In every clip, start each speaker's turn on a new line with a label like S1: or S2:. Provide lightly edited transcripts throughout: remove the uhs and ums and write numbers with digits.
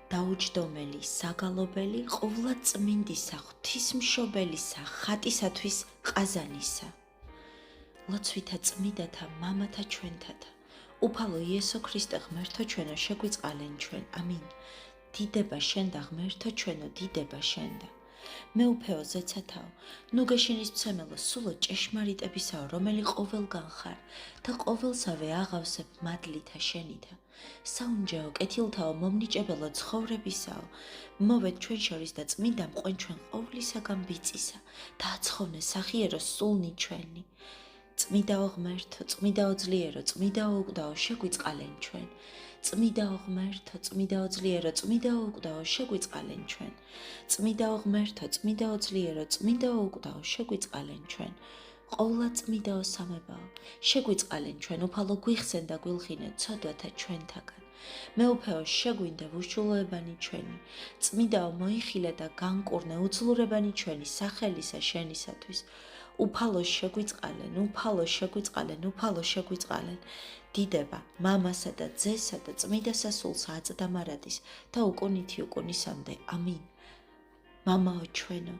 S1: დაუჯდომელი, საგალობელი, ყოვლად წმინდისა, ღვთისმშობელისა, ხატისათვის ყაზანისა. ლოცვითა წმიდათა, მამათა ჩვენთათა, უფალო იესო ქრისტე ღმერთო ჩვენო, შეგვიწყალენ ჩვენ, ამინ. დიდება შენდა ღმერთო ჩვენო, დიდება შენდა. მეუფეო ზეცათაო, ნუ გეშინის მცემელო, სულო ჭეშმარიტებისაო, რომელი ყოველგან ხარ და ყოველსავე აღავსებ მადლითა შენითა. საუნჯეო, კეთილთაო, მომნიჭებელო ცხოვრებისაო, მოვედ ჩვენ შორის და წმინდა მყვენ ჩვენ ყოვლისაგან ბიწისა და აცხოვნე სახიერო სულნი ჩვენი. წმიდაო ღმერთო, წმიდაო ძლიერო, წმიდაო უკვდაო, შეგვიწყალენ ჩვენ. წმიდაო ღმერთო, წმიდაო ძლიერო, წმიდაო უკვდაო, შეგვიწყალენ ჩვენ. წმიდაო ღმერთო, წმიდაო ძლიერო, წმიდაო უკვდაო, შეგვიწყალენ ჩვენ. ყოვლად წმიდაო სამებაო, შეგვიწყალენ ჩვენ, უფალო გვიხსენ და გვილხინე ცოდვათა ჩვენთაგან. მეუფეო შეგვინდა უშულოებანი ჩვენი, წმიდაო მოიხილე და განკურნე უძლურებანი ჩვენი სახელისა შენისათვის. უფალო შეგვიწყალენ, უფალო შეგვიწყალენ, უფალო შეგვიწყალენ. დიდება მამასა და ძესა და წმიდა სასულსა აწდა მარადის და უკუნითი უკუნისამდე, ამინ. მამაო ჩვენო,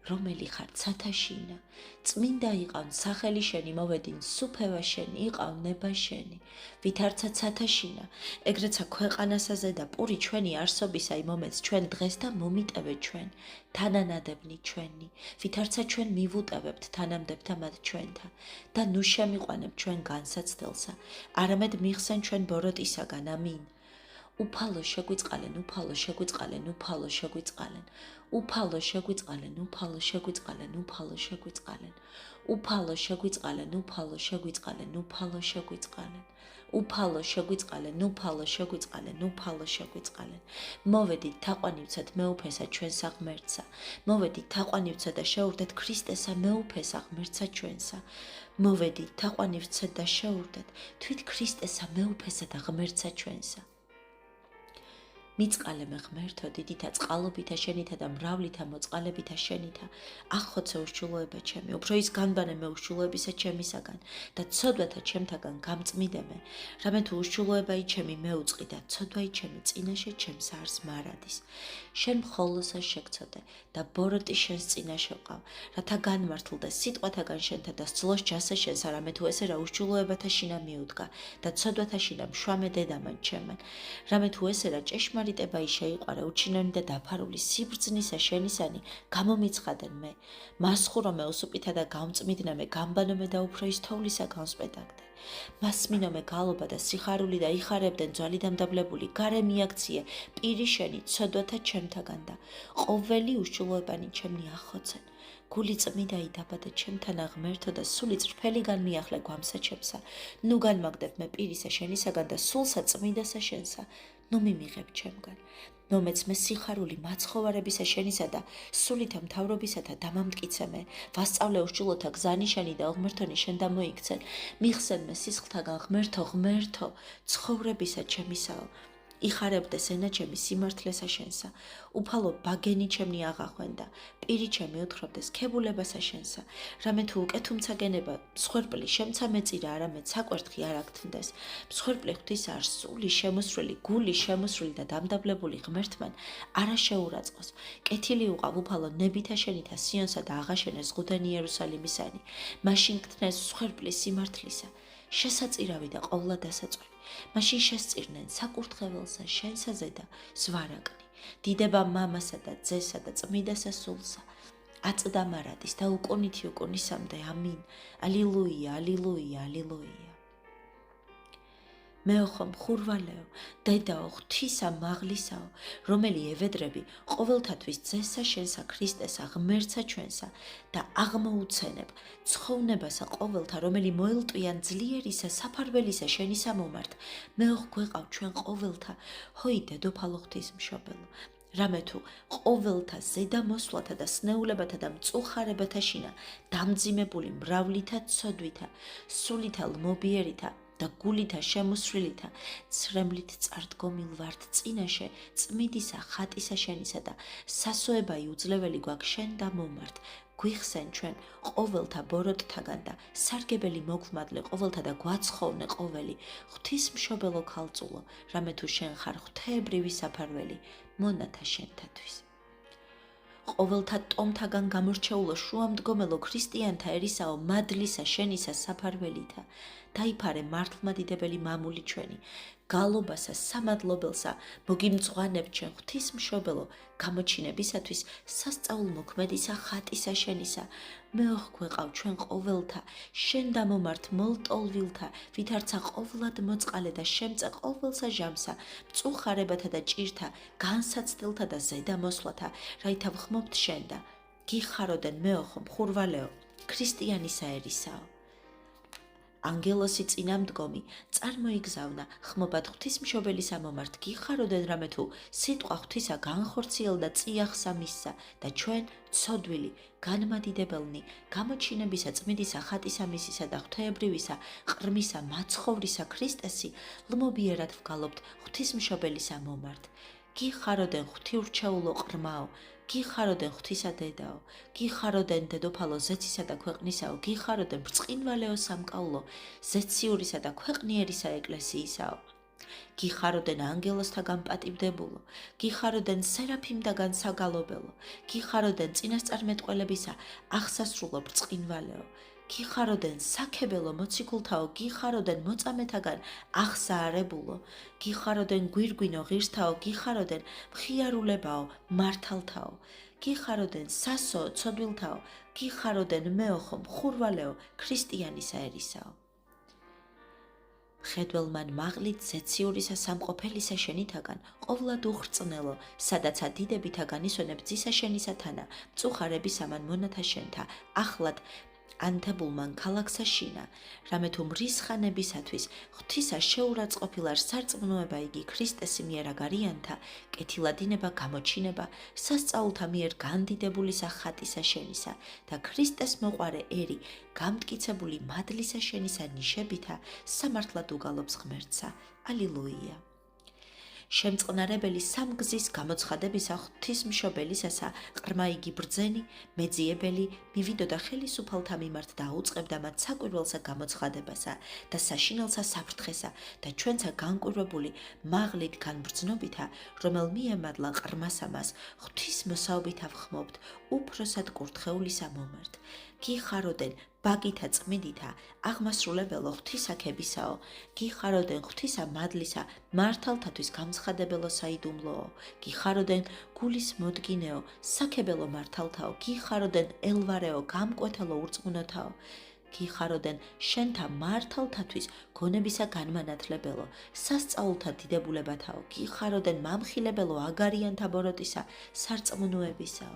S1: რომელი ხარ ცათაშინა, წმინდა იყავ სახელი შენი, მოვედინ სუფევა შენი, იყავ ნება შენი, ვითარცა ცათაშინა, ეგრეცა ქვეყანასაზე და პური ჩვენი არსობისა იმომეც ჩვენ დღეს და მომიტევე ჩვენ, თანანადებნი ჩვენი, ვითარცა ჩვენ მივუტევებთ თანამდებთა მათ ჩვენთან და ნუ შემიყვანებ ჩვენ განსაცდელსა, არამედ მიხსენ ჩვენ ბოროტისაგან, ამინ. უფალო შეგვიწყალენ, უფალო შეგვიწყალენ, უფალო შეგვიწყალენ, უფალო შეგვიწყალენ, უფალო შეგვიწყალენ, უფალო შეგვიწყალენ, უფალო შეგვიწყალენ, უფალო შეგვიწყალენ, უფალო შეგვიწყალენ, უფალო შეგვიწყალენ, უფალო შეგვიწყალენ, უფალო შეგვიწყალენ. მოვედით თაყვანივცეთ მეუფესა ჩვენსა ღმერთსა, მოვედით თაყვანივცეთ და შეურდეთ ქრისტესა მეუფესა ღმერთსა ჩვენსა. მოვედით თაყვანივცეთ და შეურდეთ თვით ქრისტესა მეუფესა და ღმერთსა ჩვენსა. მიწყალე მე ღმერთო, დიდითა წყალობითა შენითა და მრავლითა მოწყალებითა შენითა, ახხოცე უშულოება ჩემი, უფრო ის განბანე მე უშულოებისა ჩემისაგან და ცოდვათა ჩემთაგან გამწმიდე მე, რამე თუ უშულოებაი ჩემი მეუწყი და ცოდვაი ჩემი წინაშე ჩემს არს მარადის. შენ მხოლოსა შეგცოდე და ბოროტი შენს წინაშე ვყავ, რათა განმართლდე სიტყვათაგან შენთა და სძლოს ჯასე შენსა, რამე თუ ესე რა უშულოებათა შინა მიუდგა და ცოდვათა შინა მშვამე დედამან ჩემან, რამე თუ ესე რა ჭეშმარიტებაი შეიყვარე უჩინონი და დაფარული სიბრძნისა შენისანი გამომიცხადენ მე, მასხურო მე უსუპითა და გამწმიდნე მე, გამბანო მე და უფრო ის თოვლისა განსპედაგდე. მასმინო მე გალობა და სიხარული და იხარებდენ ძვალი დამდაბლებული, გარე მიაქციე პირი შენი ცოდვათა ჩემთაგან და ყოველი უშულოებანი ჩემნი ახოცენ. გული წმიდაი დაბადე ჩემთანა ღმერთო და სული წრფელი განმიახლე გვამსა ჩემსა, ნუ განმაგდებ მე პირისა შენისაგან და სულსა წმიდასა შენსა, ნუ მიმიღებ ჩემგან. ნომეც მე სიხარული მაცხოვარებისა შენისა და სულითა მთავრობისათა დამამტკიცე მე, ვასწავლე უშულოთა გზანიშანი და ღმერთონი შენ დამოიქცენ, მიხსენ მე სისხლთაგან ღმერთო, ღმერთო, ცხოვრებისა ჩემისაო, იხარებდეს ენა ჩემი სიმართლესა შენსა, უფალო ბაგენი ჩემნი აღახვენ და პირი ჩემი უთხრობდეს ქებულებასა შენსა, რამე თუ უკეთუმცა გენება მსხვერპლი შემცა მეწირა, არამედ საკვერთხი არ აკთნდეს, მსხვერპლი ღვთის არ სული შემოსრული, გული შემოსრული და დამდაბლებული ღმერთმან არა შეურაცხოს, კეთილი უყავ უფალო ნებითა შენითა სიონსა და აღაშენეს ზღუდენი იერუსალიმისანი, მაშინ გთნეს მსხვერპლის სიმართლისა, შესაწირავი და ყოვლა დასაწვი, მაშინ შესწირნენ საკურთხეველსა შენსაზე და ზვარაკნი, დიდება მამასა და ძესა და წმიდასა სულსა, აწდა მარადის და უკუნითი უკუნისამდე, ამინ, ალილუია, ალილუია, ალილუია. მეოხო მხურვალეო, დედაო, ღვთისა მაღლისაო, რომელი ევედრები ყოველთათვის ძესა შენსა ქრისტესა ღმერთსა ჩვენსა და აღმოუცენებ ცხოვნებასა ყოველთა, რომელი მოელტვიან ძლიერისა საფარველისა შენისა მომართ, მეოხ გვეყავ ჩვენ ყოველთა, ჰოი დედოფალო ღვთისმშობელო, რამე თუ ყოველთა ზედა მოსვლათა და სნეულებათა და მწუხარებათა შინა დამძიმებული მრავლითა ცოდვითა, სულითა ლმობიერითა და გულითა შემოსრულითა ცრემლით წარდგომილ ვართ წინაშე წმიდისა ხატისა შენისა და სასოებაი უძლეველი გვაქვს შენ და მომართ გვიხსენ ჩვენ ყოველთა ბოროტთაგან და სარგებელი მოგვლმადლე ყოველთა და გვაცხოვნე ყოველი ღვთისმშობელო ქალწულო, რამე თუ შენ ხარ ღვთაებრივი საფარველი მონათა შენთათვის. ყოველთა ტომთაგან გამორჩეულო შუამდგომელო ქრისტიანთა ერისაო მადლისა შენისა საფარველითა, დაიფარე მართლმადიდებელი მამული ჩვენი, გალობასა სამადლობელსა მოგიმწვანებ ჩვენ ღვთისმშობელო გამოჩინებისათვის სასწაულმოქმედისა ხატისა შენისა, მეოხ გვეყავ ჩვენ ყოველთა, შენ დამომართ მოლტოლვილთა, ვითარცა ყოვლად მოწყალე და შემწე ყოველსა ჟამსა, მწუხარებათა და ჭირთა, განსაცდელთა და ზედამოსვლათა, რაითა ვხმობთ შენ და გიხაროდენ მეოხო მხურვალეო, ქრისტიანისა ერისაო. ანგელოსი წინამდგომი წარმოიგზავნა ხმობად ღვთისმშობელის ამომართ გიხაროდენ რამე თუ სიტყვა ღვთისა განხორციელდა წიაღსა მისსა და ჩვენ ცოდვილი განმადიდებელნი გამოჩინებისა წმიდისა ხატისა მისისა და ღვთაებრივისა ყრმისა მაცხოვრისა ქრისტესი ლმობიერად ვგალობთ ღვთისმშობელის ამომართ. გიხაროდენ ღვთიურჩეულო ყრმაო, გიხაროდენ ღვთისა დედაო, გიხაროდენ დედოფალო ზეცისა და ქვეყნისაო, გიხაროდენ ბრწყინვალეო სამკაულო, ზეციურისა და ქვეყნიერისა ეკლესიისაო. გიხაროდენ ანგელოსთაგან პატივდებულო, გიხაროდენ სერაფიმდაგან საგალობელო, გიხაროდენ წინასწარმეტყველებისა აღსასრულო ბრწყინვალეო, გიხაროდენ საქებელო მოციქულთაო, გიხაროდენ მოწამეთაგან აღსაარებულო, გიხაროდენ გვირგვინო ღირსთაო, გიხაროდენ მხიარულებაო, მართალთაო, გიხაროდენ სასო ცოდვილთაო, გიხაროდენ მეოხო მხურვალეო, ქრისტიანისა ერისაო. მხედველმან მაღლით ზეციურისა სამყოფელისა შენითაგან ყოვლად უხრწნელო, სადაც დიდებითა განისვენებ ძისა შენისა თანა, მწუხარებისამან მონათა შენთა, ახლად ანთებულმან ქალაქსა შინა, რამე თუ მრისხანებისათვის ღვთისა შეურაცხყოფილარ სარწმუნოება იგი ქრისტესი მიერ აგარიანთა, კეთილადინება გამოჩინება სასწაულთა მიერ განდიდებულისა ხატისა შენისა და ქრისტეს მოყვარე ერი გამტკიცებული მადლისა შენისა ნიშებითა სამართლად უგალობს ღმერთსა. ალილუია. შემწყნარებელი სამგზის გამოცხადებისა ღვთისმშობელისასა ყრმა იგი ბრძენი, მეძიებელი, მივიდოდა ხელისუფალთა მიმართ და აუწყებდა მათ საკვირველსა გამოცხადებასა და საშინელსა საფრთხესა და ჩვენცა განკვირვებული მაღლით განბრძნობითა, რომელ მიემადლა ყრმასამას ღვთის მოსაობით ავხმობთ უფროსად კურთხეულისა მომართ. გიხაროდენ ბაგითა წმიდითა აღმასრულებელო ღვთისაქებისაო, გიხაროდენ ღვთისა მადლისა მართალთათვის გამცხადებელო საიდუმლოო, გიხაროდენ გულის მოდგინეო საქებელო მართალთაო, გიხაროდენ ელვარეო გამკვეთელო ურწმუნოთაო, გიხაროდენ შენთა მართალთათვის გონებისა განმანათლებელო, სასწაულთა დიდებულებათაო, გიხაროდენ მამხილებელო აგარიანთა ბოროტისა სარწმუნოებისაო,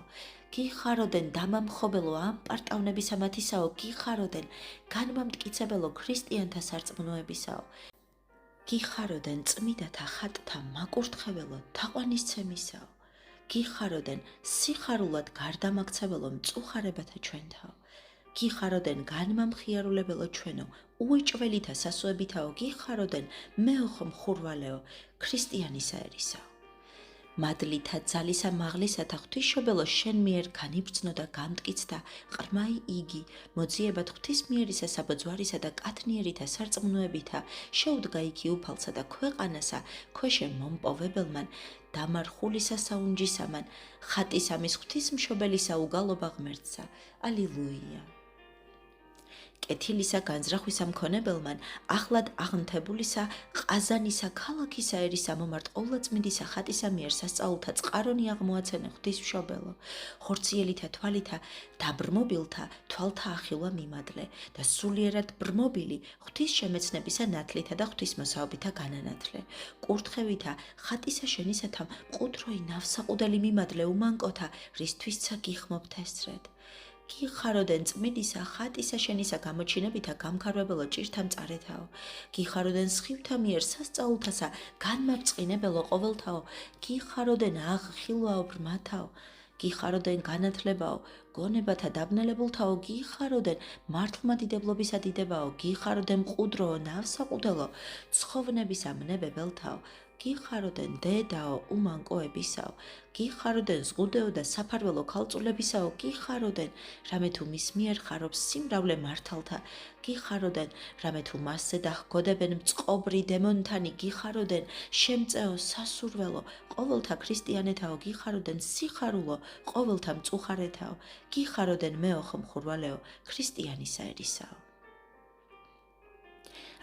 S1: გიხაროდენ დამამხობელო ამ პარტავნებისა მათისაო, გიხაროდენ განმამტკიცებელო ქრისტიანთა სარწმუნოებისაო, გიხაროდენ წმიდათა ხატთა მაკურთხებელო თაყვანისცემისაო, გიხაროდენ სიხარულად გარდამაქცებელო მწუხარებათა ჩვენთაო, გიხაროდენ განმამხიარულებელო ჩვენო უეჭველითა სასოებითაო, გიხაროდენ მეოხო მხურვალეო, ქრისტიანისა ერისაო. მადლითა ძალისა მაღლისათა ღვთისმშობელო შენ მიერ განიბრძნო და გამტკიცდა ყრმაი იგი, მოძიებად ღვთისმიერისა საბოძვარისა და კათნიერითა სარწმუნოებითა შეუდგა იგი უფალსა და ქვეყანასა ქვეშე მომპოვებელმან დამარხულისა საუნჯისამან ხატისამის ღვთისმშობელისა უგალობა ღმერთსა. ალილუია. კეთილისა განზრახვისა მქონებელმან ახლად აღნთებულისა ყაზანისა ქალაქისა ერისა მომართ ყოვლადწმიდისა ხატისა მიერ სასწაულთა წყარონი აღმოაცენე ღვთისმშობელო, ხორციელითა თვალითა დაბრმობილთა თვალთა ახილვა მიმადლე და სულიერად ბრმობილი ღვთის შემეცნებისა ნათლითა და ღვთისმოსაობითა განანათლე, კურთხევითა ხატისა შენისათა მყუდროი ნავსაყუდელი მიმადლე უმანკოთა, რისთვისცა გიხმობთ ესრედ. გიხაროდენ წმიდისა ხატისა შენისა გამოჩინებითა გამქარვებელო ჭირთა მწარეთაო, გიხაროდენ სხივთა მიერ სასწაულთასა განმარწყინებელო ყოველთაო, გიხაროდენ აღხილვაო ბრმათაო, გიხაროდენ განათლებაო, გონებათა დაბნელებულთაო, გიხაროდენ მართლმადიდებლობისა დიდებაო, გიხაროდენ მყუდროო ნავსაყუდელო, ცხოვნებისა მნებებელთაო, გიხაროდენ დედაო უმანკოებისაო, გიხაროდენ ზღუდეო და საფარველო ქალწულებისაო, გიხაროდენ რამე თუ მის მიერ ხარობს სიმრავლე მართალთა, გიხაროდენ რამე თუ მასზე დახგოდებენ მწყობრი დემონთანი, გიხაროდენ შემწეო სასურველო ყოველთა ქრისტიანეთაო, გიხაროდენ სიხარულო ყოველთა მწუხარეთაო, გიხაროდენ მეოხო მხურვალეო ქრისტიანისა ერისაო.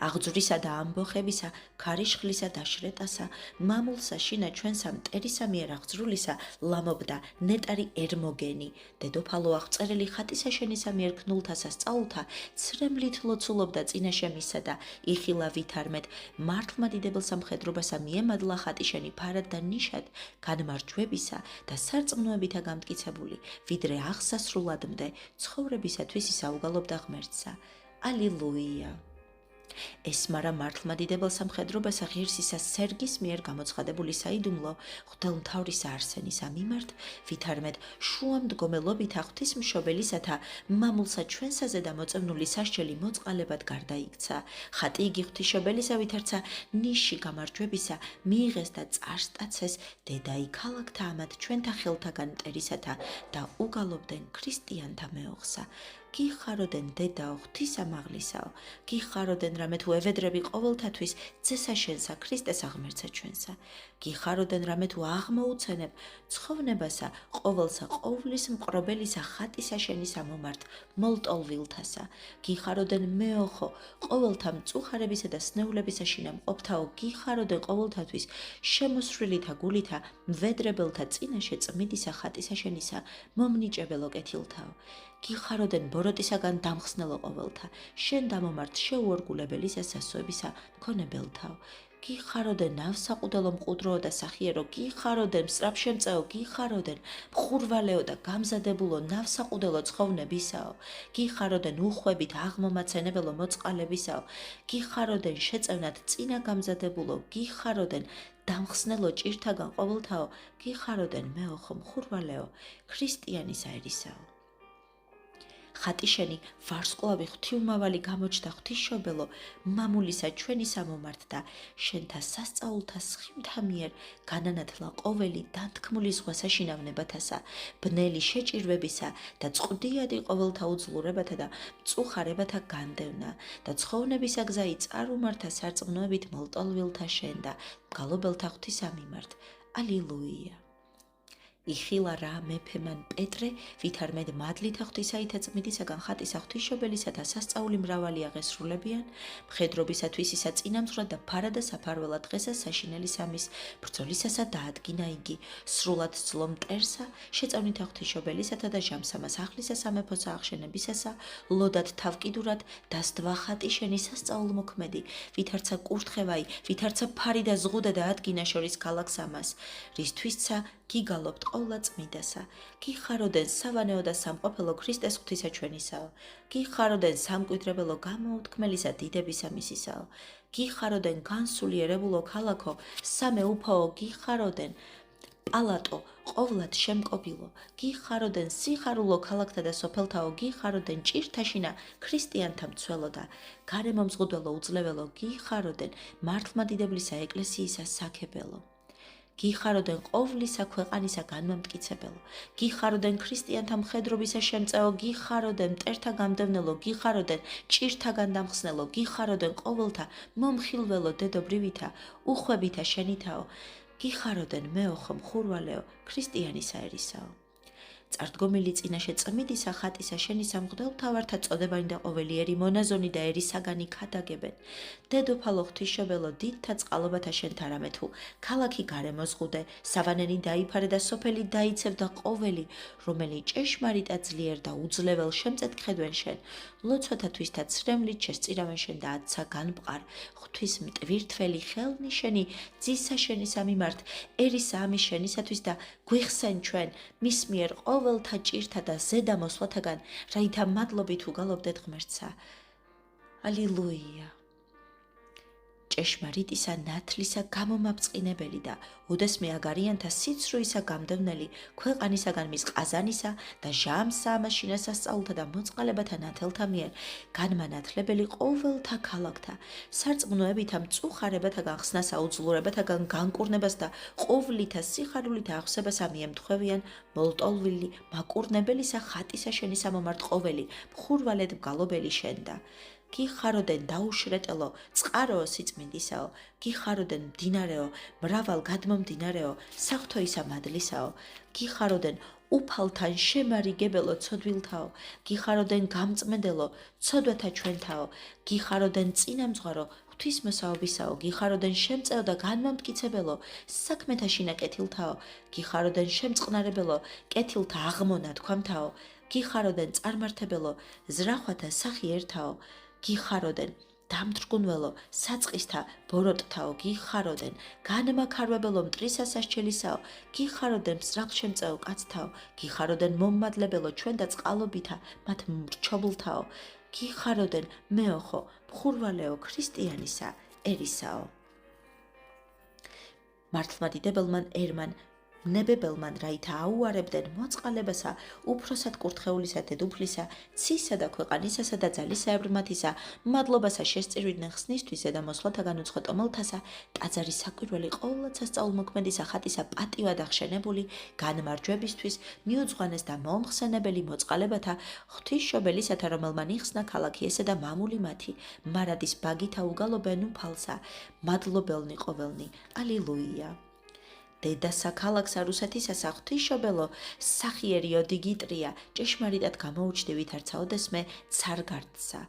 S1: აღძვრისა და ამბოხებისა, ქარიშხლისა და შრეტასა, მამულსა შინა ჩვენსა მტერისა მიერ აღძრულისა, ლამობდა ნეტარი ερμოგენი, დედოფალო აღწერელი ხატისა შენისა მიერ ქნულთასა სწაულთა, ცრემლით ლოცულობდა წინაშე მისა და იხილა ვითარმეთ, მართლმადიდებელ სამხედრობასა მიემადლა ხატი შენი ფარად და ნიშად, განმარჯვებისა და სარწმუნოებითა გამტკიცებული, ვიდრე აღსასრულადმდე, ცხოვრებისათვის ისაუგალობდა ღმერთსა. ალილუია. ესმარა მართლმადიდებელ სამხედრობასა ღირსისა სერგის მიერ გამოცხადებული საიდუმლო ღვთელმთავრისა არსენისა მიმართ, ვითარმედ შუამდგომელობითა ღვთისმშობელისათა მამულსა ჩვენსაზე და მოწევნული სასჯელი მოწყალებად გარდაიქცა. ხატი იგი ღვთისმშობელისა ვითარცა ნიში გამარჯვებისა მიიღეს და წარსტაცეს დედაი ქალაქთა ამათ ჩვენთა ხელთაგან მტერისათა და უგალობდნენ ქრისტიანთა მეოხსა. გიხაროდენ დედაო ღვთისამაღლისაო, გიხაროდენ რამე თუ ევედრები ყოველთათვის ძესა შენსა ქრისტეს აღმერთსა ჩვენსა, გიხაროდენ რამე თუ აღმოუცენებ ცხოვრებასა ყოველსა ყოვლის მყრობელისა ხატისა შენისა მომართ მოლტოლვილთასა, გიხაროდენ მეოხო ყოველთა მწუხარებისა და სნეულებისა შინა მყოფთაო, გიხაროდენ ყოველთათვის შემოსრულითა გულითა მვედრებელთა წინაშე წმიდისა ხატისა შენისა მომნიჭებელო კეთილთაო, გიხაროდენ ბოროტისაგან დამხსნელო ყოველთა, შენ დამომართ შეუორგულებელისა სასოებისა მქონებელთაო, გიხაროდენ ნავსაყუდელო მყუდროო და სახიერო, გიხაროდენ მსწრაფშემწეო, გიხაროდენ მხურვალეო და გამზადებულო ნავსაყუდელო ცხოვნებისაო, გიხაროდენ უხვებით აღმომაცენებელო მოწყალებისაო, გიხაროდენ შეწევნად წინა გამზადებულო, გიხაროდენ დამხსნელო ჭირთაგან ყოველთაო, გიხაროდენ მეოხო მხურვალეო ქრისტიანისა ერისაო. ხატი შენი ვარსკვლავი ღვთიუმავალი გამოჩნდა ღვთისმშობელო მამულისა ჩვენისა მომართ და შენთა სასწაულთა სხიმთა მიერ განანათლა ყოველი დათქმული ზღვასა შინავნებათასა, ბნელი შეჭირვებისა და წყდიადი ყოველთა უძლურებათა და მწუხარებათა განდევნა და ცხოვრებისა გზა იწარუმართა სარწმუნოებით მოლტოლვილთა შენ და მგალობელთა ღვთისა მიმართ. ალილუია. იხილა რა მეფემან პეტრე, ვითარმედ მადლითა ღვთისაითა წმიდისაგან ხატისა ღვთისმშობელისათა სასწაული მრავალი აღესრულებიან, მხედრობისათვის ისა წინამძღვრად და ფარა და საფარველა დღესა საშინელი სამის ბრძოლისასა დაადგინა იგი, სრულად ძლო მტერსა, შეწევნითა ღვთისმშობელისათა და ჟამსამას აღლისა სამეფოსა აღშენებისასა, ლოდად თავკიდურად დასდვა ხატი შენი სასწაულმოქმედი, ვითარცა კურთხევაი, ვითარცა ფარი და ზღუდა და ადგინა შორის ქალაქს ამას, რისთვისცა გიგალობთ ყოვლა წმიდასა, გიხაროდენ სავანეო და სამყოფელო ქრისტეს ღვთისა ჩვენისაო, გიხაროდენ სამკვიდრებელო გამოუთქმელისა დიდებისა მისისაო, გიხაროდენ განსულიერებულო ქალაქო, სამეუფაო, გიხაროდენ პალატო, ყოვლად შემკობილო, გიხაროდენ სიხარულო ქალაქთა და სოფელთაო, გიხაროდენ ჭირთაშინა ქრისტიანთა მცველო და გარემომზღუდველო უძლეველო, გიხაროდენ მართლმადიდებლისა ეკლესიისა საქებელო. გიხაროდენ ყოვლისა ქვეყანისა განმამტკიცებელო, გიხაროდენ ქრისტიანთა მხედრობისა შემწეო, გიხაროდენ მტერთა გამდევნელო, გიხაროდენ ჭირთაგან დამხსნელო, გიხაროდენ ყოველთა მომხილველო დედობრივითა, უხვებითა შენითაო, გიხაროდენ მეოხო მხურვალეო ქრისტიანისა ერისაო. წარდგომილი წინაშე წმიდისა ხატისა შენისა მღვდელმთავართა წოდებანი და ყოველიერი მონაზონი და ერისაგანი ქადაგებენ. დედოფალო ღვთისმშობელო დიდთა წყალობათა შენთა რამე თუ ქალაქი გარემოზღუდე, სავანენი დაიფარე და სოფელი დაიცებ და ყოველი, რომელი ჭეშმარიტად ძლიერ და უძლებელ შემწედ ხედვენ შენ, ლოცვათათვის და ცრემლით შესწირავენ შენ და ათსა განმყარ, ღვთის მტვირთველი ხელნიშენი ძისა შენისა მიმართ, ერისა ამის შენისათვის და გვიხსენ ჩვენ მის მიერ ყოველთა ჭირთა და ზედა მოსვლათაგან, რაითა მადლობით უგალობდეთ ღმერთსა. ალილუია. ჭეშმარიტისა ნათლისა გამომაბწყინებელი და უდესმე აგარიანთა სიცრუისა გამდევნელი, ქვეყანისაგან მის ყაზანისა და ჟამსა ამაშინა სასწაულთა და მოწყალებათა ნათელთა მიერ განმანათლებელი ყოველთა ქალაქთა, სარწმუნოებითა მწუხარებათაგან ხსნასა უძლურებათაგან განკურნებას და ყოვლითა სიხარულითა აღსებას ამიემთხვევიან მოლტოლვილი მაკურნებელისა ხატისა შენი სამომართ ყოველი მხურვალედ მგალობელი შენდა. გიხაროდენ დაუშრეტელო, წყაროო სიწმინდისაო, გიხაროდენ მდინარეო, მრავალ გადმომდინარეო, საღვთოისა მადლისაო, გიხაროდენ უფალთან შემარიგებელო ცოდვილთაო, გიხაროდენ გამწმენდელო, ცოდვათა ჩვენთაო, გიხაროდენ წინამძღვარო, ღვთისმოსაობისაო, გიხაროდენ შემწეო და განმამტკიცებელო, საქმეთა შინაკეთილთაო, გიხაროდენ შემწყნარებელო, კეთილთა აღმონათქვამთაო, გიხაროდენ წარმართებელო, ზრახვათა სახი ერთაო, გიხაროდენ დამთრგუნველო, საწყისთა ბოროტთაო, გიხაროდენ განმაქარვებელო, მტრისა სასჯელისაო, გიხაროდენ მსრავლშემწეო კაცთაო, გიხაროდენ მომმადლებელო, ჩვენ და წყალობითა მათ მრჩობლთაო, გიხაროდენ მეოხო, მხურვალეო ქრისტიანისა ერისაო. მართლმადიდებელმან ერმან ნებებელმან რაითა აუარებდნენ მოწყალებასა, უფროსად კურთხეულისა დედუფლისა, ცისა და ქვეყანისასა და ძალისებრმათისა, მადლობასა შესწირვიდნენ ხსნისთვისა და მოსვლათაგან უცხო ტომელთასა, ტაძარის საკვირველი ყოვლად სასწაულმოქმედისა ხატისა პატივად ახშენებული, განმარჯვებისთვის, მიუძღვანეს და მომხსენებელი მოწყალებათა, ღვთისმშობელისათა, რომელმან იხსნა ქალაქი ესა და მამული მათი, მარადის ბაგითა უგალობენ უფალსა, მადლობელნი ყოველნი, ალილუია. დედასა ქალაქსა რუსეთისასა ღვთისმშობელო, სახიერიო დიგიტრია, ჭეშმარიტად გამოუჩდი ვითარცა ოდესმე ცარგარდსა,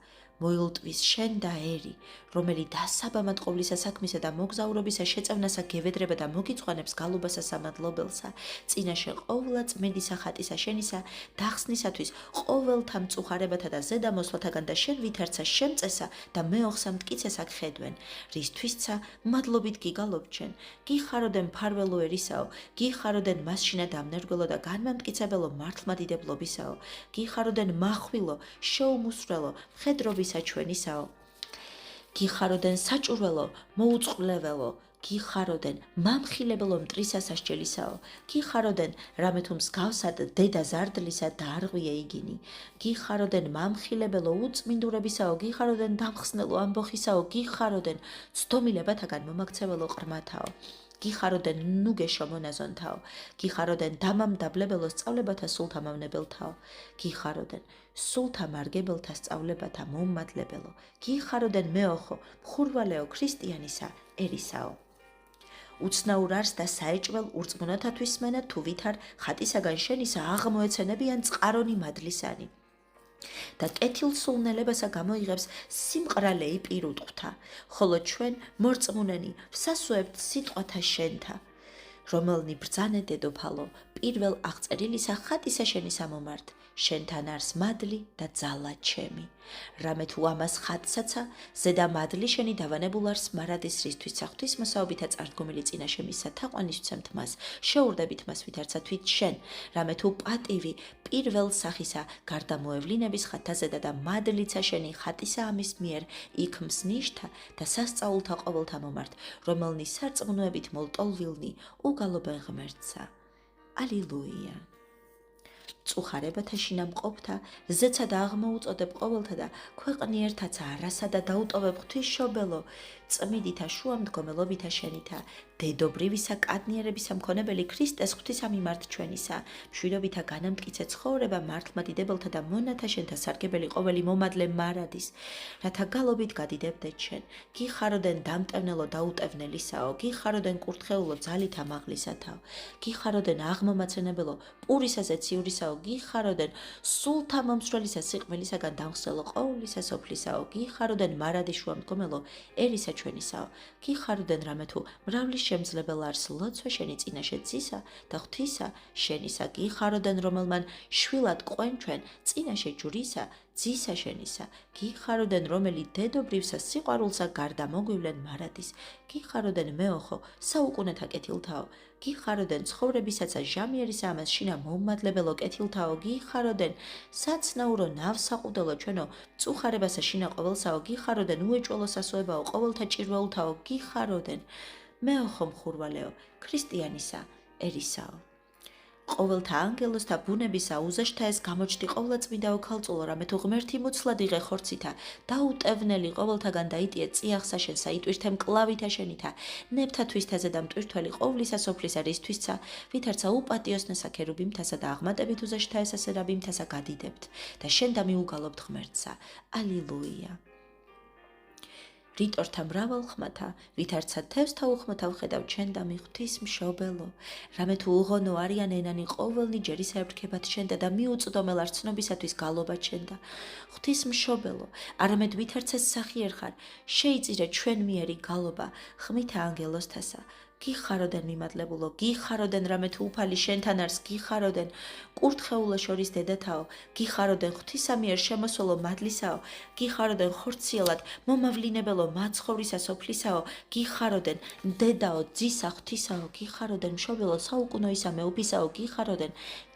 S1: მოილტვის შენ და ერი, რომელი დასაბამად ყოვლისა საქმისა და მოგზაურობისა შეწევნასა გევედრება და მოგიწყანებს გალობასა სამადლობელსა, წინაშე ყოვლა წმინდისა ხატისა შენისა, დახსნისათვის ყოველთა მწუხარებათა და ზედამოსვლათაგან და შენ ვითარცა შემწესა და მეოხსა მტკიცესა გხედვენ, რისთვისცა მადლობით გიგალობ ჩვენ, გიხაროდენ მფარველო ერისაო, გიხაროდენ მასშინა დამნერგველო და განმამტკიცებელო მართლმადიდებლობისაო, გიხაროდენ მახვილო, შეუმუსრველო, მხედრობის ჩვენისაო, გიხაროდენ საჭურველო, მოუწყვლეველო, გიხაროდენ მამხილებელო მტრისა სასჯელისაო, გიხაროდენ რამე თუ მსგავსად დედა ზარდლისა დაარღვია იგინი, გიხაროდენ მამხილებელო უწმინდურებისაო, გიხაროდენ დამხსნელო ამბოხისაო, გიხაროდენ ცდომილებათაგან მომაქცეველო ყრმათაო, გიხაროდენ ნუგეშო მონაზონთაო, გიხაროდენ დამამდაბლებელო სწავლებათა სულთა მავნებელთაო, გიხაროდენ სულთა მარგებელთა სწავლებათა მომმადლებელო, გიხაროდენ მეოხო, მხურვალეო ქრისტიანისა ერისაო. უცნაურ არს და საეჭველ ურწმუნოთათვის სმენა თუ ვითარ ხატისაგან შენისა აღმოეცენებიან წყარონი მადლისანი. და კეთილ სულნელებასა გამოიღებს სიმყრალეი პირუტყვთა, ხოლო ჩვენ მორწმუნენი ვსასუებთ სიტყვათა შენთა, რომელნი ბრძანე დედოფალო, პირველ აღწერილისა ხატისა შენი სამომართ, შენთან არს მადლი და ძალა ჩემი. რამე თუ ამას ხატსაცა, ზედა მადლი შენი დავანებულ არს მარადის რისთვის ღვთისმოსაობითა წარდგომილი წინაშე მის თაყვანის ვცემთ მას, შეურდებით მას ვითარცა თვით შენ, რამე თუ პატივი პირველ სახისა გარდა მოევლინების ხათაზედა და მადლიცა შენი ხატისა ამის მიერ იქ მსნიშთა და სასწაულთა ყოველთა მომართ, რომელნი სარწმუნოებით მოლტოლვილნი უგალობენ ღმერთსა. ალილუია. წუხარებათა შინამყოფთა, ზეცა და აღმოუწოდებ ყოველთა და ქვეყნიერთაცა არასა და დაუტოვებ ღვთისმშობელო, წმიდითა შუამდგომელობითა შენითა, დედობრივისა კადნიერებისა მქონებელი ქრისტეს ღვთისამიმართ ჩვენისა, მშვიდობითა განამტკიცე ცხოვრება მართლმადიდებელთა და მონათა შენთა სარგებელი ყოველი მომადლე მარადის, რათა გალობით გადიდებდეთ შენ, გიხაროდენ დამტევნელო დაუტევნელისაო, გიხაროდენ კურთხეულო ძალითა მაღლისათაო, გიხაროდენ აღმომაცენებელო პურისაზე ციურისაო, გიხაროდენ სულთა მომსვლელისა სიყვმელისაგან დამხსელო ყოვლისა სოფლისაო, გიხაროდენ მარადის შუამდგომელო ერისა ჩვენისაო, გიხაროდენ რამე თუ მრავლის შემძლებელ არს ლოცვა შენი წინაშე ძისა და ღვთისა შენისა გიხაროდენ რომელმან შვილად ყვენ ჩვენ წინაშე ჯვრისა ძისა შენისა გიხაროდენ რომელი დედობრივსა სიყვარულსა გარდა მოგვივლენ მარადის გიხაროდენ მეოხო საუკუნეთა კეთილთაო გიხაროდენ ცხოვრებისაცა ჟამიერისა ამას შინა მომმადლებელო კეთილთაო გიხაროდენ საცნაურო ნავსაყუდელო ჩვენო მწუხარებასა შინა ყოველსაო გიხაროდენ უეჭველო სასოებაო ყოველთა ჭირველთაო გიხაროდენ მეოხო მხურვალეო ქრისტიანისა ერისაო ყოველთა ანგელოსთა ბუნებისა უზეშთა ეს გამოჩდი ყოვლადწმინდაო ქალწულო რამე თუ ღმერთი მუცლად იღე ხორცითა დაუტევნელი ყოველთაგან დაიტიე წიაღსა შენსა იტვირთე მკლავითა შენითა ნებთა თვისთაზე და მტვირთველი ყოვლისა სოფლისა რისთვისცა ვითარცა უპატიოსნესა ქერუბიმთასა და აღმატებით უზეშთა ესა სერაბიმთასა გადიდებთ და შენ დამიუგალობთ ღმერთსა ალილუია რიტორთა მრავალ ხმათა, ვითარცა თევსთა უხმოთა ვხედავ ჩვენ და მიღვთის მშობელო. რამე თუ უღონო არიან ენანი ყოველნი ჯერისა ებრქებათ შენდა და მიუწდომელ არცნობისათვის გალობა ჩენდა. ღვთის მშობელო, არამედ ვითარცეს სახიერ ხარ, შეიწირე ჩვენ მიერი გალობა, ხმითა ანგელოსთასა. გიხაროდენ მიმადლებულო, გიხაროდენ რამე თუ უფალი შენთან არს, გიხაროდენ კურთხეულა შორის დედათაო, გიხაროდენ ღვთისამიერ შემოსვლო მადლისაო, გიხაროდენ ხორციელად მომავლინებელო მაცხოვრისა სოფლისაო, გიხაროდენ დედაო, ძისა ღვთისაო, გიხაროდენ მშობელო საუკუნოისა მეუფისაო, გიხაროდენ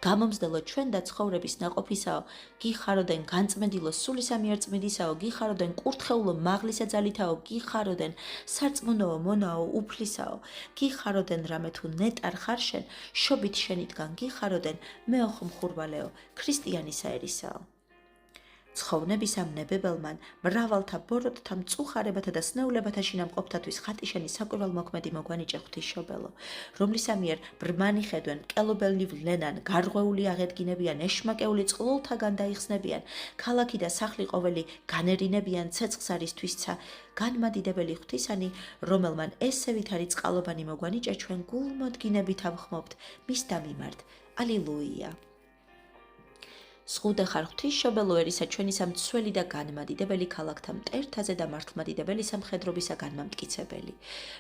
S1: გამომსდელო ჩვენ და ცხოვრების ნაყოფისაო, გიხაროდენ განწმენდილო სულისამიერ წმინდისაო, გიხაროდენ კურთხეულო მაღლისა ძალითაო, გიხაროდენ სარწმუნოო მონაო უფლისაო, გიხაროდენ რამე თუ ნეტარ ხარ შენ, შობით შენითგან გიხაროდენ მეოხო მხურვალეო, ქრისტიანისა ერისაო. ცხოვრებისა ნებებელმან, მრავალთა ბოროტთა მწუხარებათა და სნეულებათა შინამყოფთათვის ხატი შენი საკვირველმოქმედი მოგვანიჭე ღვთისმშობელო, რომლისამიერ ბრმანი ხედვენ, მკელობელნი ვლენან, გარღვეული აღედგინებიან, ეშმაკეული წყლულთაგან დაიხსნებიან, ქალაქი და სახლი ყოველი განერინებიან ცეცხლს არისთვისცა, განმადიდებელი ღვთისანი, რომელმან ესევითარი წყალობანი მოგვანიჭე ჩვენ გულმოდგინებით ავხმობთ მის დამიმართ. ალილუია. სღუდე ხარ ღვთისმშობელო ერისა ჩვენისა მცველი და განმადიდებელი ქალაქთა მტერთაზე და მართლმადიდებელისა მხედრობისა განმამტკიცებელი.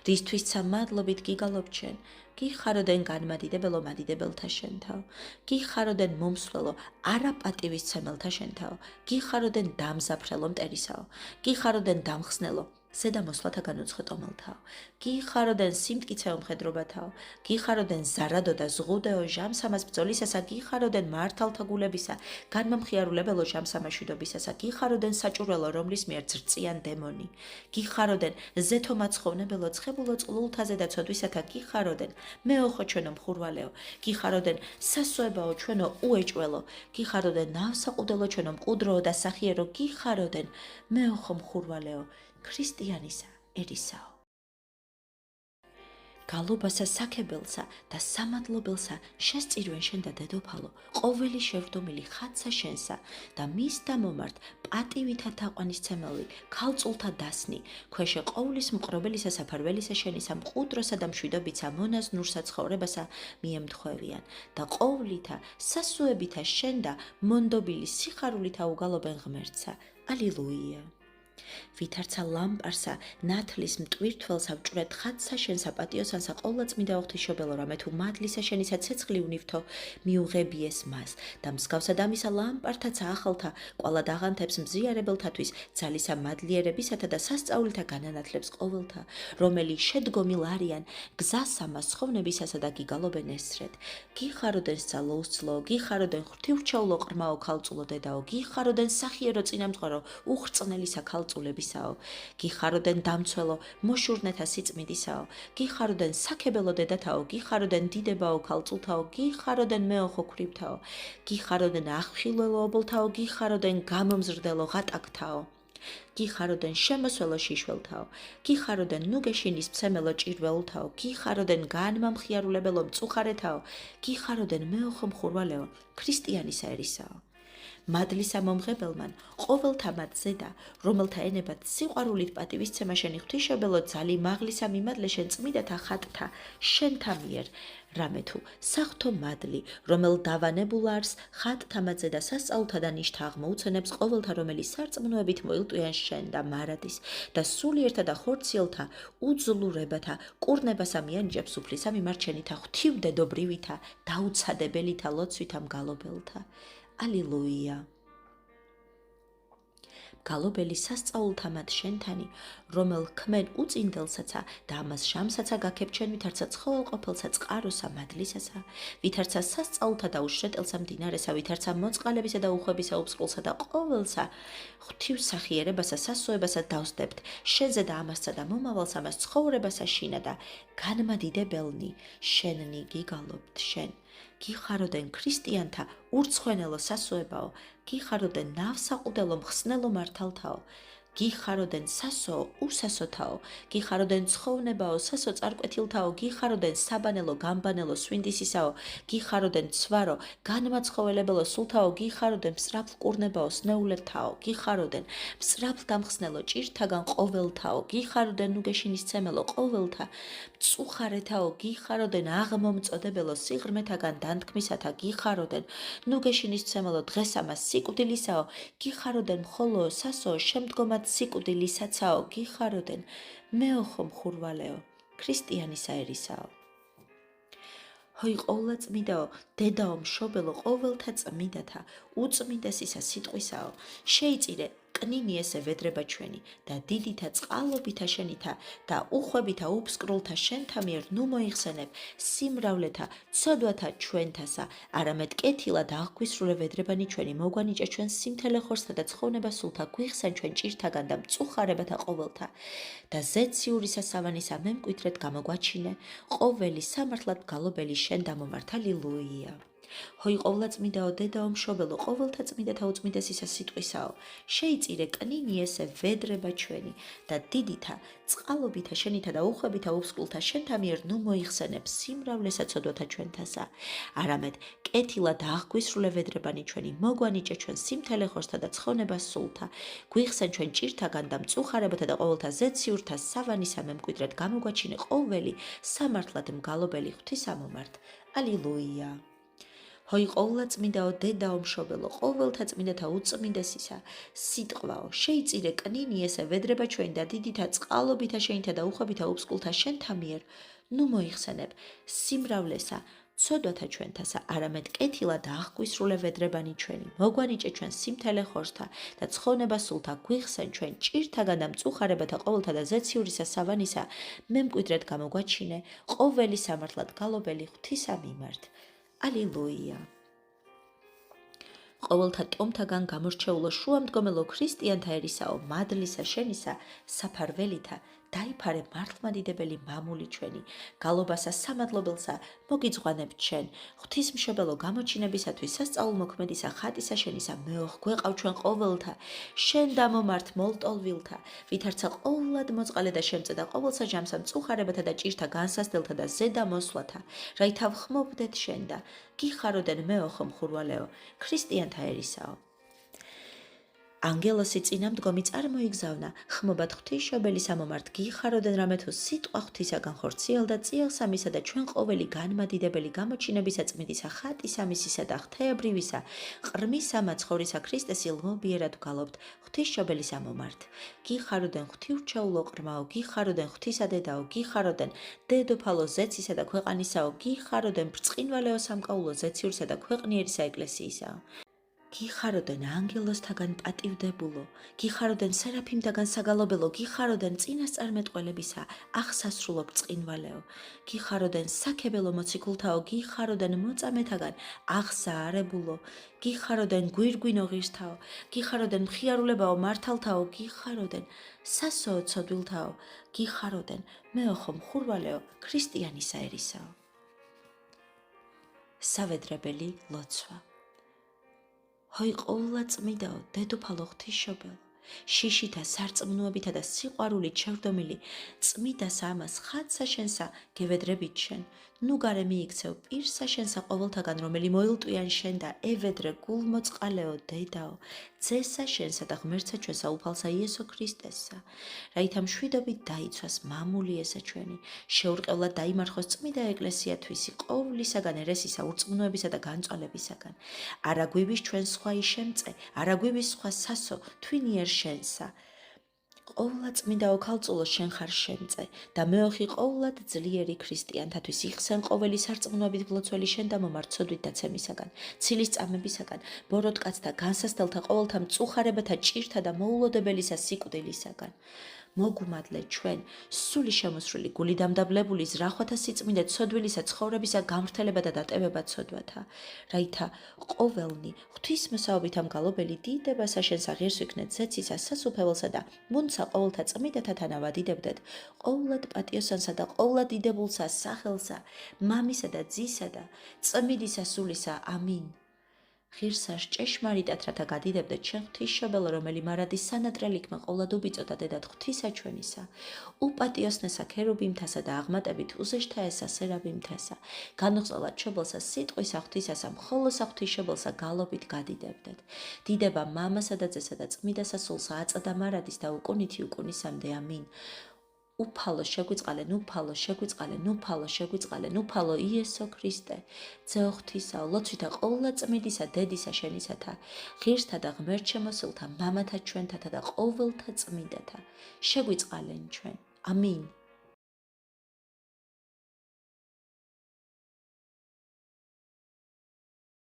S1: რისთვისცა მადლობით გიგალობ ჩვენ, გიხაროდენ განმადიდებელო მადიდებელთა შენთაო, გიხაროდენ მომსვლელო არაპატივისცემელთა შენთაო, გიხაროდენ დამზაფრელო მტერისაო, გიხაროდენ დამხსნელო ზედამოსვლათა განუწყვეტომელთაო, გიხაროდენ სიმტკიცეო მხედრობათაო, გიხაროდენ ზარადო და ზღუდეო ჟამსამას ბრძოლისასა, გიხაროდენ მართალთა გულებისა, განმამხიარულებელო ჟამსამაშვიდობისასა, გიხაროდენ საჭურველო რომლის მიერ ძრწიან დემონი, გიხაროდენ ზეთო მაცხოვნებელო ცხებულო წყლულთაზე და ცოდვისათა, გიხაროდენ მეოხო ჩვენო მხურვალეო, გიხაროდენ სასოებაო ჩვენო უეჭველო, გიხაროდენ ნავსაყუდელო ჩვენო მყუდროო და სახიერო, გიხაროდენ მეოხო მხურვალეო, ქრისტიანისა ერისაო. გალობასა საქებელსა და სამადლობელსა შესწირვენ შენ და დედოფალო, ყოველი შევდომილი ხატსა შენსა და მის დამომართ პატივითა თაყვანისცემელი, ქალწულთა დასნი, ქვეშე ყოვლის მყრობელისა საფარველისა შენისა მყუდროსა და მშვიდობიცა მონაზნურსა ცხოვრებასა მიემთხვევიან და ყოვლითა სასუებითა შენ და მონდობილი სიხარულითა უგალობენ ღმერთსა. ალილუია. ვითარცა ლამპარსა ნათლის მტვირთველსა ვჭვრეთ ხატსა შენსა პატიოსანსა ყოვლადწმინდა ღვთისმშობელო რამე თუ მადლისა შენისა ცეცხლი უნივთო მიუღებიეს მას და მსგავსად ამისა ლამპართაცა ახალთა ყვალად აღანთებს მზიარებელთათვის ძალისა მადლიერებისათა და სასწაულითა განანათლებს ყოველთა რომელი შედგომილ არიან გზასა მასხოვნებისასა და გიგალობენ ესრეთ გიხაროდენ სწალოუსწლო გიხაროდენ ღვთიურჩაულო ყრმაო ქალწულო დედაო გიხაროდენ სახიერო წინამძღვარო უხრწნელისა ქალწულებისაო, გიხაროდენ დამცველო მოშურნეთა სიწმინდისაო, გიხაროდენ საქებელო დედათაო, გიხაროდენ დიდებაო ქალწულთაო, გიხაროდენ მეოხო ქვრივთაო, გიხაროდენ ახვილელო ობოლთაო, გიხაროდენ გამომზრდელო ღატაკთაო, გიხაროდენ შემოსველო შიშველთაო, გიხაროდენ ნუგეშინის მცემელო ჭირველთაო, გიხაროდენ განმამხიარულებელო მწუხარეთაო, გიხაროდენ მეოხო მხურვალეო, ქრისტიანისა ერისაო. მადლისა მომღებელმან, ყოველთა მათ ზედა, რომელთა ენებად სიყვარულით პატივისცემა შენი ღვთისმშობელო ძალი მაღლისა მიმადლე შენ წმიდათა ხატთა, შენთა მიერ, რამე თუ საღვთო მადლი, რომელ დავანებულ არს ხატთა მათ ზედა სასწაულთა და ნიშთა აღმოუცენებს ყოველთა, რომელიც სარწმუნოებით მოილტვიან შენ და მარადის და სულიერთა და ხორციელთა უძლურებათა კურნებასა მიანიჭებს უფლისა მიმართ შენითა ღვთივდედობრივითა დაუცადებელითა ლოცვითა მგალობელთა. ალილუია. გალობელი სასწაულთა მათ შენთანი, რომელ ქმენ უწინდელსაცა და ამას შამსაცა გაქებ ჩვენ ვითარცა ცხოველყოფელსა წყაროსა მადლისასა, ვითარცა სასწაულთა და უშრეტელსა მდინარესა, ვითარცა მოწყალებისა და უხვებისა უფსკულსა და ყოველსა ღვთივსახიერებასა სასოებასა დავსდებთ, შენზე და ამასსა და მომავალს ამას ცხოვრებასა შინა და განმადიდებელნი შენნი გიგალობთ შენ. გიხაროდენ ქრისტიანთა ურცხვენელო სასოებაო, გიხაროდენ ნავსაყუდელო მხსნელო მართალთაო, გიხაროდენ სასო უსასოთაო, გიხაროდენ ცხოვნებაო სასო წარკვეთილთაო, გიხაროდენ საბანელო გამბანელო სვინდისისაო, გიხაროდენ ცვარო განმაცხოველებელო სულთაო, გიხაროდენ მსრაფლკურნებაო სნეულეთაო, გიხაროდენ მსრაფლდამხსნელო ჭირთაგან ყოველთაო, გიხაროდენ ნუგეშინისცემელო ყოველთა მწუხარეთაო, გიხაროდენ აღმომწოდებელო სიღრმეთაგან დანთქმისათა, გიხაროდენ ნუგეშინისცემელო დღესამას სიკვდილისაო, გიხაროდენ მხოლო სასო შემდგომად სიკვდილისაცაო, გიხაროდენ მეოხო მხურვალეო, ქრისტიანისა ერისაო. ჰოი ყოვლადწმიდაო, დედაო მშობელო ყოველთა წმიდათა, უწმიდესისა სიტყვისაო, შეიწირე კნინი ესე ვედრება ჩვენი და დიდითა წყალობითა შენითა და უხვებითა უფსკრულთა შენთა მიერ ნუ მოიხსენებ სიმრავლეთა ცოდვათა ჩვენთასა, არამედ კეთილად აღგვისრულე ვედრებანი ჩვენი, მოგვანიჭე ჩვენ სიმთელე ხორცთა და ცხოვნება სულთა, გვიხსენ ჩვენ ჭირთაგან და მწუხარებათა ყოველთა და ზეციურისა სავანისა მემკვიდრედ გამოგვაჩინე, ყოველი სამართლად მგალობელი შენ დამომართ. ალილუია. ჰოი ყოვლადწმიდაო, დედაო მშობელო, ყოველთა წმიდათა უწმიდესისა სიტყვისაო, შეიწირე კნინი ესე ვედრება ჩვენი და დიდითა წყალობითა შენითა და უხვებითა უფსკულთა შენთა მიერ ნუ მოიხსენებ სიმრავლესა ცოდვათა ჩვენთასა, არამედ კეთილად აღგვისრულე ვედრებანი ჩვენი, მოგვანიჭე ჩვენ სიმთელე ხორცთა და ცხოვნებას სულთა, გვიხსენ ჩვენ ჭირთაგან და მწუხარებათა და ყოველთა ზეციურთა სავანისა მემკვიდრედ გამოგვაჩინე, ყოველი სამართლად მგალობელი ღვთისა მომართ. ალილუია. ჰოი ყოვლადწმიდაო, დედაო მშობელო, ყოველთა წმიდათა უწმიდესისა სიტყვაო, შეიწირე კნინი ესე ვედრება ჩვენი და დიდითა წყალობითა შენითა და უხვებითა უფსკულთა შენთა მიერ ნუ მოიხსენებ სიმრავლესა ცოდვათა ჩვენთასა, არამედ კეთილად აღგვისრულე ვედრებანი ჩვენი, მოგვანიჭე ჩვენ სიმთელე ხორცთა და ცხოვნებას სულთა, გვიხსენ ჩვენ ჭირთაგან და მწუხარებათა ყოველთა და ზეციურისა სავანისა მემკვიდრედ გამოგვაჩინე, ყოველი სამართლად მგალობელი ღვთისა მიმართ. ალილუია. ყოველთა ტომთაგან გამორჩეულო შუამდგომელო ქრისტიანთა ერისაო, მადლისა შენისა საფარველითა დაიფარე მართლმადიდებელი მამული ჩვენი, გალობასა სამადლობელსა მოგიძღვანებთ შენ, ღვთისმშობელო გამოჩინებისათვის სასწაულმოქმედისა ხატისა შენისა მეოხ გვეყავ ჩვენ ყოველთა, შენ დამომართ მოლტოლვილთა, ვითარცა ყოვლად მოწყალე და შემწე და ყოველსა ჯამსა მწუხარებათა და ჭირთა განსასდელთა და ზედა მოსვლათა, რაითა ვხმობდეთ შენ და გიხაროდენ მეოხო მხურვალეო, ქრისტიანთა ერისაო. ანგელოსი წინამდგომი წარმოიგზავნა, ხმობად ღვთისმშობელის ამომართ, გიხაროდენ რამე თუ სიტყვა ღვთისაგან ხორციელდა წიაღსამისა და ჩვენ ყოველი განმადიდებელი გამოჩინებისა წმიდისა ხატისამისისა და ღვთაებრივისა ყრმისა მაცხოვრისა ქრისტეს ილმობიერად ვგალობთ ღვთისმშობელის ამომართ. გიხაროდენ ღვთიურჩეულო ყრმაო, გიხაროდენ ღვთისადედაო, გიხაროდენ დედოფალო ზეცისა და ქვეყანისაო, გიხაროდენ ბრწყინვალეო სამკაულო ზეციურსა და ქვეყნიერისა ეკლესიისაო. გიხაროდენ ანგელოსთაგან პატივდებულო, გიხაროდენ სერაფიმთაგან საგალობელო, გიხაროდენ წინასწარმეტყველებისა აღსასრულო ბრწყინვალეო, გიხაროდენ საქებელო მოციქულთაო, გიხაროდენ მოწამეთაგან აღსაარებულო, გიხაროდენ გვირგვინო ღირსთაო, გიხაროდენ მხიარულებაო მართალთაო, გიხაროდენ სასოო ცოდვილთაო, გიხაროდენ მეოხო მხურვალეო, ქრისტიანისა ერისაო. სავედრებელი ლოცვა. ჰოი ყოვლადწმიდაო, დედოფალო ღვთისმშობელო, შიშითა სარწმუნოებითა და სიყვარულით შევდომილი წმიდა ამას ხატსა შენსა გევედრებით შენ, ნუ გარე მიიქცევ პირსა შენსა ყოველთაგან, რომელი მოილტვიან შენ და ევედრე გულმოწყალეო დედაო, ძესა შენსა და ღმერთსა ჩვენსა უფალსა იესო ქრისტესა, რაითა მშვიდობით დაიცვას მამული ესა ჩვენი, შეურყევლად დაიმარხოს წმიდა ეკლესია თვისი ყოვლისაგან ერესისა, ურწმუნოებისა და განწვალებისაგან. არა გვიბის ჩვენ სხვა იშემწე, არა გვიბის სხვა სასო, თვინიერ შენსა. ყოვლა წმინდა ოქალწულო შენ ხარ შემწე და მეოხი ყოვლად ძლიერი ქრისტიანთათვის იხსენ ყოველი სარწმუნოებით გლოცველი შენ და მომარცოდვით დაცემისაგან, ცილის წამებისაგან, ბოროტკაცთა განსასწელთა ყოველთა მწუხარებათა ჭირთა და მოულოდებელისა სიკვდილისაგან. მოგუმადლე ჩვენ, სული შემოსვლილი, გული დამდაბლებული, ზრახვათა სიწმინდე, ცოდვილისა ცხოვრებისა გამრთელება და დატევება ცოდვათა, რაითა ყოველნი ღვთისმოსაობით ამ გალობელი დიდებასა შენსა ღირს ვიქნეთ ზეცისა, სასუფეველსა და მუნცა ყოველთა წმიდათა თანავადიდებდეთ, ყოვლად პატიოსანსა და ყოვლად დიდებულსა სახელსა, მამისა და ძისა და წმიდისა სულისა, ამინ. ღირსაშ ჭეშმარიტად რათა გადიდებდეთ შენ ღვთისმშობელო, რომელი მარადის სანატრელიქმა ყოვლად უბიწოდა დედად ღვთისა ჩვენისა, უპატიოსნესა ქერუბიმთასა და აღმატებით უზეშთა ესა სერაბიმთასა, განუხსნელად შობელსა სიტყვისა ღვთისასა, მხოლოსა ღვთისმშობელსა გალობით გადიდებდეთ. დიდება მამასა და ძესა და წმიდასა სულსა აწადა მარადის და უკუნითი უკუნისამდე, ამინ. უფალო შეგვიწყალე, ნუფალო შეგვიწყალე, ნუფალო შეგვიწყალე, ნუფალო იესო ქრისტე, ძეო ღვთისაო, ლოცვითა ყოვლა წმიდისა დედისა შენისათა, ღირსთა და ღმერთ შემოსულთა მამათა ჩვენთათა და ყოველთა წმინდათა, შეგვიწყალენ ჩვენ. ამინ.